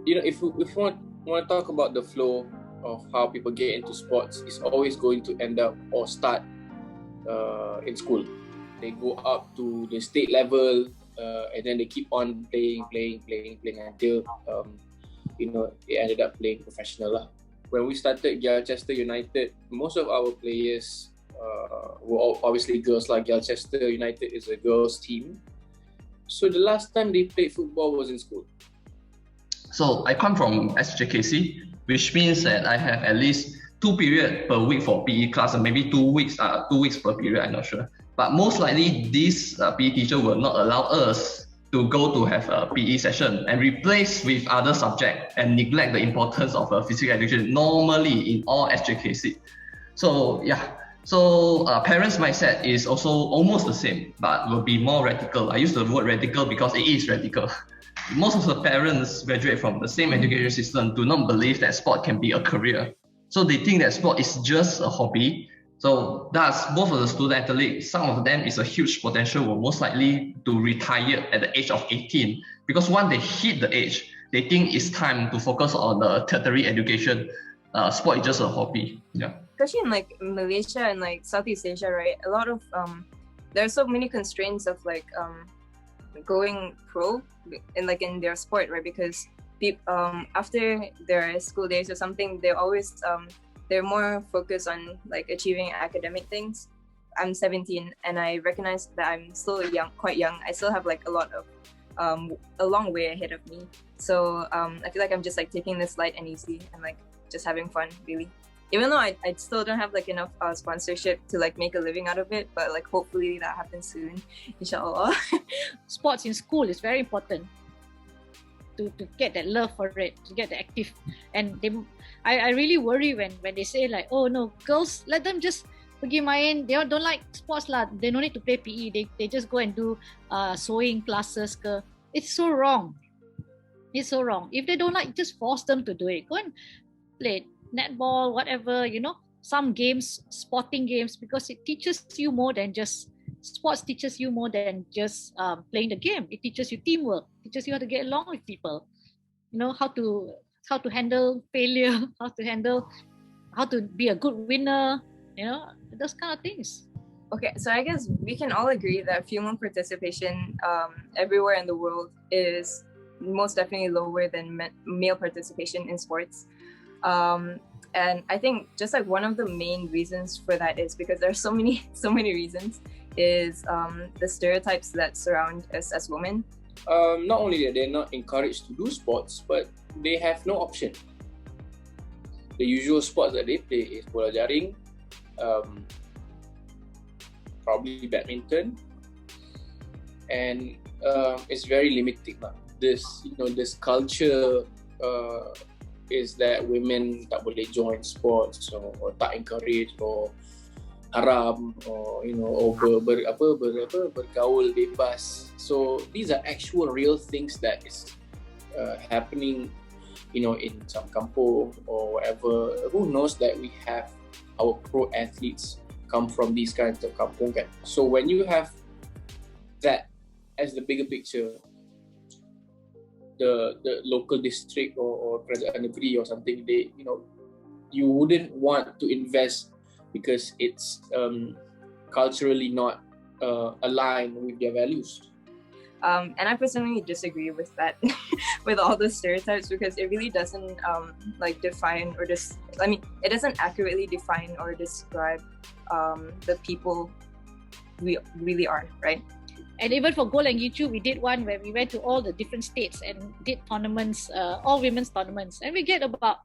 if we want to talk about the flow of how people get into sports, it's always going to end up or start in school. They go up to the state level, and then they keep on playing until they ended up playing professional. When we started Galchester United, most of our players were obviously girls. Like Galchester United is a girls team, so the last time they played football was in school. So I come from SJKC, which means that I have at least 2 periods per week for PE class, and maybe 2 weeks per period, I'm not sure. But most likely, this PE teacher will not allow us to go to have a PE session and replace with other subject and neglect the importance of physical education normally in all SJKC. So parents' mindset is also almost the same, but will be more radical. I use the word radical because it is radical. Most of the parents graduate from the same education system do not believe that sport can be a career. So they think that sport is just a hobby. So thus, both of the student athletes, some of them is a huge potential, will most likely to retire at the age of 18. Because once they hit the age, they think it's time to focus on the tertiary education. Sport is just a hobby. Yeah. Especially in like Malaysia and like Southeast Asia, right? A lot of there are so many constraints of like going pro in their sport, right? Because after their school days or something, they're more focused on like achieving academic things. I'm 17 and I recognize that I'm still quite young. I still have like a lot of a long way ahead of me. So I feel like I'm just like taking this light and easy and like just having fun, really. Even though I still don't have like enough sponsorship to like make a living out of it, but like hopefully that happens soon, inshallah. Sports in school is very important to get that love for it, to get the active. And I really worry when they say like, oh no, girls, let them just pergi main. They don't like sports lah. They don't need to play PE. They just go and do sewing classes. It's so wrong. It's so wrong. If they don't like, just force them to do it. Go and play netball, whatever, some games, sporting games, because it teaches you more than just sports. Teaches you more than just playing the game. It teaches you teamwork. Teaches you how to get along with people. How to handle failure, how to be a good winner. Those kind of things. Okay, so I guess we can all agree that female participation everywhere in the world is most definitely lower than male participation in sports. And I think just like one of the main reasons for that is because there's so many reasons, is the stereotypes that surround us as women. Not only that they're not encouraged to do sports, but they have no option. The usual sports that they play is bola jaring, probably badminton, and it's very limiting. This culture is that women tak boleh join sports or tak encourage or haram or bergaul bebas. So these are actual real things that is happening, in some kampung or whatever. Who knows that we have our pro athletes come from these kinds of kampung kan? So when you have that as the bigger picture, the local district or kerajaan negeri or something, you wouldn't want to invest because it's culturally not aligned with their values. And I personally disagree with that, with all the stereotypes, because it really doesn't define or it doesn't accurately define or describe the people we really are, right? And even for Gol and Gincu, we did one where we went to all the different states and did tournaments, all women's tournaments. And we get about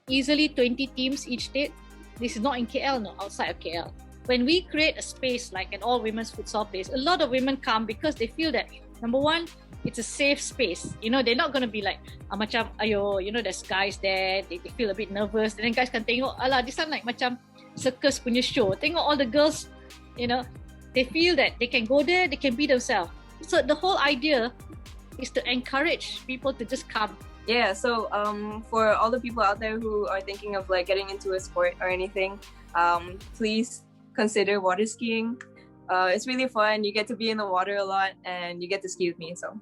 easily 20 teams each state. This is not in KL, no, outside of KL. When we create a space like an all-women's futsal place, a lot of women come because they feel that, number one, it's a safe space. They're not going to be like, macam, ayo, there's guys there, they feel a bit nervous. And then guys can tengok, alah, this one like macam circus punya show. Tengok all the girls, they feel that they can go there, they can be themselves. So the whole idea is to encourage people to just come. Yeah, so for all the people out there who are thinking of like getting into a sport or anything, please consider water skiing. It's really fun. You get to be in the water a lot and you get to ski with me, so